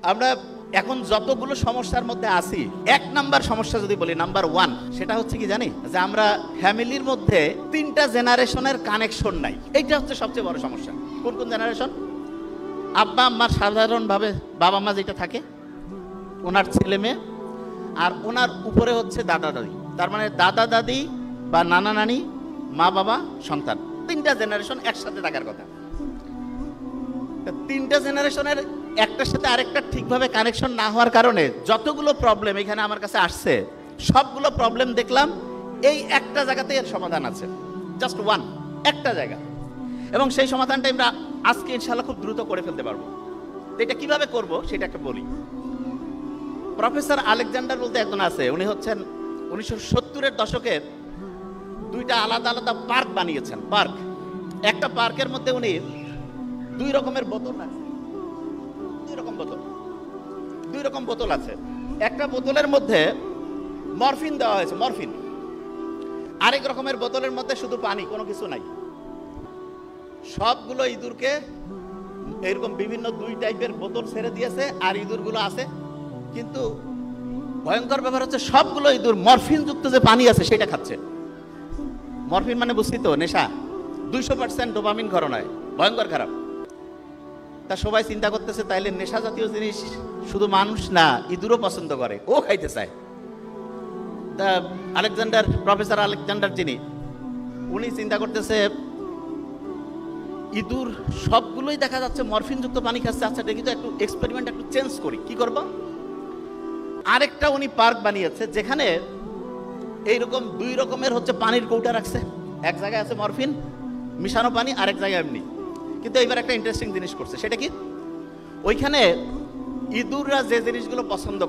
আমরা এখন যতগুলো সমস্যার মধ্যে আছি, 1 নাম্বার সমস্যা যদি বলি, নাম্বার 1, সেটা হচ্ছে কি জানি, যে আমরা ফ্যামিলির মধ্যে 3টা জেনারেশনের কানেকশন নাই। এইটা হচ্ছে সবচেয়ে বড় সমস্যা। কোন কোন জেনারেশন? আব্বা আম্মার সাধারণভাবে বাবা মা যেটা থাকে, ওনার ছেলে মেয়ে, আর ওনার উপরে হচ্ছে দাদা দাদি। তার মানে দাদা দাদি বা নানা নানি, মা বাবা, সন্তান, 3টা জেনারেশন একসাথে থাকার কথা। 3টা জেনারেশনের একটার সাথে আরেকটা ঠিকভাবে কানেকশন না হওয়ার কারণে যতগুলো প্রবলেম এখানে আমার কাছে আসছে, সবগুলো প্রবলেম দেখলাম এই একটা জায়গাতে এর সমাধান আছে। জাস্ট একটা জায়গা। এবং সেই সমাধানটা আমরা আজকে ইনশাআল্লাহ খুব দ্রুত করে ফেলতে পারবো। এটা কিভাবে করব সেটাকে বলি। প্রফেসর আলেকজান্ডার বলতে একজন আছে, উনি হচ্ছেন 1970-এর দশকের 2টা আলাদা আলাদা পার্ক বানিয়েছেন। পার্ক, একটা পার্কের মধ্যে উনি 2 রকমের বোতল রাখছেন। 2 রকম বোতল আছে। একটা বোতলের মধ্যে মরফিন দেওয়া হয়েছে, মরফিন। আরেক রকমের বোতলের মধ্যে শুধু পানি, কোনো কিছু নাই। সবগুলো ইঁদুরকে এরকম বিভিন্ন 2 টাইপের বোতল ছেড়ে দিয়েছে, আর ইঁদুরগুলো আছে। কিন্তু ভয়ঙ্কর ব্যাপার হচ্ছে সবগুলো ইঁদুর মরফিন যুক্ত যে পানি আছে সেটা খাচ্ছে। মরফিন মানে বুঝছি তো, নেশা। 200% ডোপামিন ঘরনায়, ভয়ঙ্কর খারাপ। তা সবাই চিন্তা করতেছে, তাইলে নেশা জাতীয় জিনিস শুধু মানুষ না, ইঁদুরও পছন্দ করে, ও খাইতে চায়। তা আলেকজান্ডার, প্রফেসর আলেকজান্ডার যিনি, উনি চিন্তা করতেছে ইঁদুর সবগুলোই দেখা যাচ্ছে মরফিন যুক্ত পানি খাচ্ছে, আচ্ছা দেখি তো একটু এক্সপেরিমেন্ট একটু চেঞ্জ করি, কি করব। আরেকটা উনি পার্ক বানিয়েছে যেখানে এইরকম 2 রকমের হচ্ছে পানির কৌটা রাখছে। এক জায়গায় আছে মরফিন মিশানো পানি, আরেক জায়গায় এমনি। কিন্তু এবার একটা ইন্টারেস্টিং জিনিস করছে, সেটা কি, ওইখানে ইঁদুররা যে জিনিসগুলো পছন্দ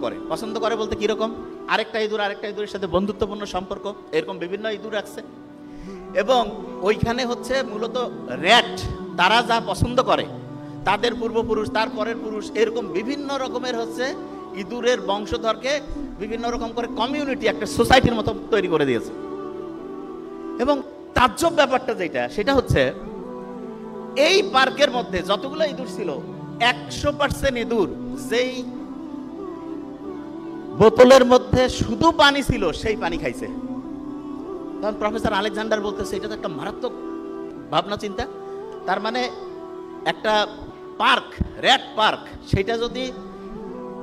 করে বলতে কিরকম, আরেকটা ইঁদুরের সাথে বন্ধুত্বপূর্ণ সম্পর্ক, এরকম বিভিন্ন ইঁদুর রাখছে। এবং ওইখানে হচ্ছে মূলত র্যাট, তারা যা পছন্দ করে, তাদের পূর্বপুরুষ, তার পরের পুরুষ, এরকম বিভিন্ন রকমের হচ্ছে ইঁদুরের বংশধরকে বিভিন্ন রকম করে কমিউনিটি, একটা সোসাইটির মতো তৈরি করে দিয়েছে। এবং তাজ্জব ব্যাপারটা যেটা, সেটা হচ্ছে এই পার্কের মধ্যে যতগুলো ইঁদুর ছিল, 100% ইঁদুর যেই বোতলের মধ্যে শুধু পানি ছিল সেই পানি খাইছে। তখন প্রফেসর আলেকজান্ডার বলতেছে এটা তো একটা মারাত্মক ভাবনা চিন্তা। তার মানে একটা পার্ক, র্যাট পার্ক, সেটা যদি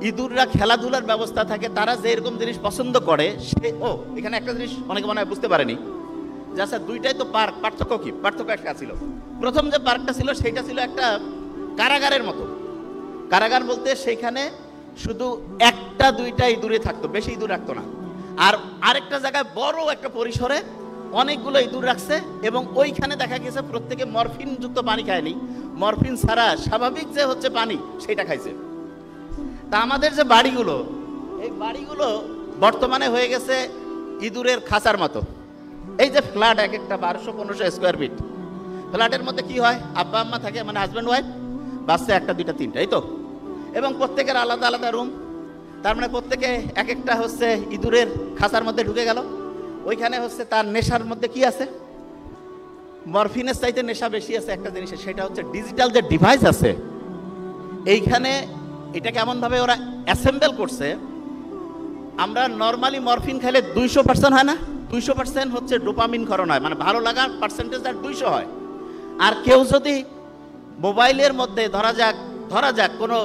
ইঁদুররা খেলাধুলার ব্যবস্থা থাকে, তারা যে এরকম জিনিস পছন্দ করে, সে এখানে একটা জিনিস অনেকে মনে হয় বুঝতে পারেনি, যে আচ্ছা 2টাই তো পার্ক, পার্থক্য কি? পার্থক্য একটা ছিল, প্রথম যে পার্কটা ছিল সেটা ছিল একটা কারাগারের মতো। কারাগার বলতে সেইখানে শুধু 1টা 2টা ইঁদুরে থাকতো, বেশি ইঁদুর রাখতো না। আর আরেকটা জায়গায় বড় একটা পরিসরে অনেকগুলো ইঁদুর রাখছে, এবং ওইখানে দেখা গেছে প্রত্যেকে মরফিন যুক্ত পানি খায়নি, মরফিন ছাড়া স্বাভাবিক যে হচ্ছে পানি সেটা খাইছে। তা আমাদের যে বাড়িগুলো, এই বাড়িগুলো বর্তমানে হয়ে গেছে ইঁদুরের খাঁচার মতো। এই যে ফ্ল্যাট, এক একটা 1200-1500 স্কোয়ার ফিট ফ্ল্যাটের মধ্যে কি হয়, আব্বা আম্মা থাকে, মানে হাজব্যান্ড ওয়াইফ, বাচ্চা 1টা 2টা 3টা, এই তো। এবং প্রত্যেকের আলাদা আলাদা রুম। তার মানে প্রত্যেকে এক একটা হচ্ছে ইঁদুরের খাঁচার মধ্যে ঢুকে গেল। ওইখানে হচ্ছে তার নেশার মধ্যে কি আছে, মরফিনের চাইতে নেশা বেশি আছে একটা জিনিসের, সেটা হচ্ছে ডিজিটাল যে ডিভাইস আছে। এইখানে এটা কেমনভাবে ওরা অ্যাসেম্বল করছে, আমরা নর্মালি মরফিন খাইলে 200% হয় না, 200% হচ্ছে ডোপামিন ক্ষরণ হয়, মানে ভালো লাগার পার্সেন্টেজ আর 200 হয়। আর কেউ যদি মোবাইলের মধ্যে ধরা যাক কোনো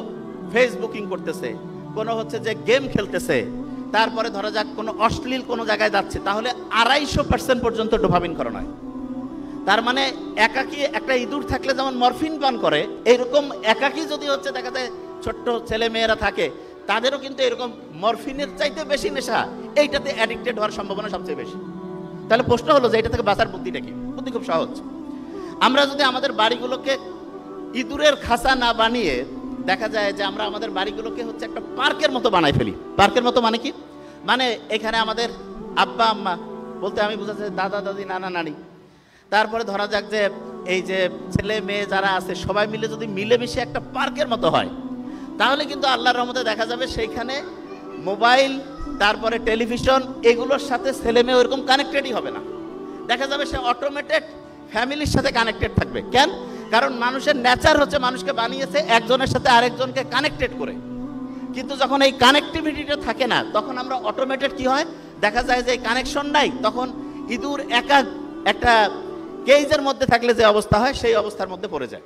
ফেসবুকিং করতেছে, কোনো হচ্ছে যে গেম খেলতেছে, তারপরে ধরা যাক কোনো অশ্লীল কোনো জায়গায় যাচ্ছে, তাহলে 250% পর্যন্ত ডোপামিন ক্ষরণ হয়। তার মানে একাকী একটা ইঁদুর থাকলে যেমন মরফিন পান করে, এইরকম একাকী যদি হচ্ছে দেখা যায় ছোট্ট ছেলে মেয়েরা থাকে, তাদেরও কিন্তু এরকম মরফিনের চাইতে বেশি নেশা, এইটাতে অ্যাডিক্টেড হওয়ার সম্ভাবনা সবচেয়ে বেশি। তাহলে প্রশ্ন হলো যে এটা থেকে বাঁচার বুদ্ধিটা কি? বুদ্ধি খুব সহজ। আমরা যদি আমাদের বাড়িগুলোকে ইঁদুরের খাঁচা না বানিয়ে, দেখা যায় যে আমরা আমাদের বাড়িগুলোকে হচ্ছে একটা পার্কের মতো বানাই ফেলি। পার্কের মতো মানে কি, মানে এখানে আমাদের আব্বা আম্মা বলতে আমি বোঝাচ্ছি দাদা দাদি, নানা নানি, তারপরে ধরা যাক যে এই যে ছেলে মেয়ে যারা আছে সবাই মিলে যদি মিলেমিশে একটা পার্কের মতো হয়, তাহলে কিন্তু আল্লাহর রহমতে দেখা যাবে সেইখানে মোবাইল, তারপরে টেলিভিশন, এগুলোর সাথে ছেলে মেয়ে ওরকম কানেক্টেডই হবে না। দেখা যাবে সে অটোমেটেড ফ্যামিলির সাথে কানেক্টেড থাকবে। কেন? কারণ মানুষের নেচার হচ্ছে, মানুষকে বানিয়েছে একজনের সাথে আরেকজনকে কানেক্টেড করে। কিন্তু যখন এই কানেক্টিভিটিটা থাকে না, তখন আমরা অটোমেটেড কি হয়, দেখা যায় যে কানেকশন নাই, তখন ইঁদুর একা একটা কেজের মধ্যে থাকলে যে অবস্থা হয় সেই অবস্থার মধ্যে পড়ে যায়।